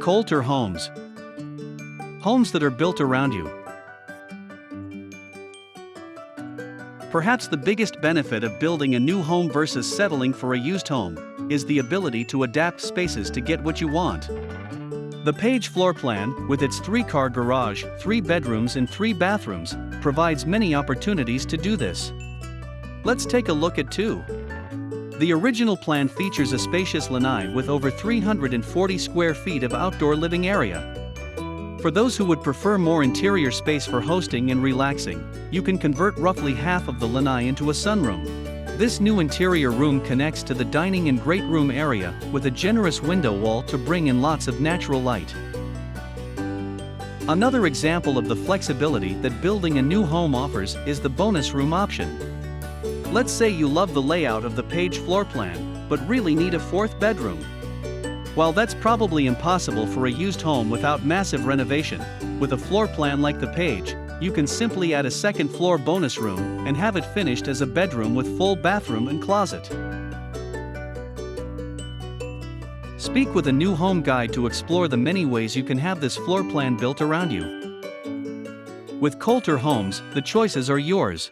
Kolter homes. Homes that are built around you. Perhaps the biggest benefit of building a new home versus settling for a used home is the ability to adapt spaces to get what you want. The Paige floor plan, with its 3-car garage, 3 bedrooms and 3 bathrooms, provides many opportunities to do this. Let's take a look at 2. The original plan features a spacious lanai with over 340 square feet of outdoor living area. For those who would prefer more interior space for hosting and relaxing, you can convert roughly half of the lanai into a sunroom. This new interior room connects to the dining and great room area with a generous window wall to bring in lots of natural light. Another example of the flexibility that building a new home offers is the bonus room option. Let's say you love the layout of the Paige floor plan, but really need a 4th bedroom. While that's probably impossible for a used home without massive renovation, with a floor plan like the Paige, you can simply add a 2nd floor bonus room and have it finished as a bedroom with full bathroom and closet. Speak with a new home guide to explore the many ways you can have this floor plan built around you. With Kolter Homes, the choices are yours.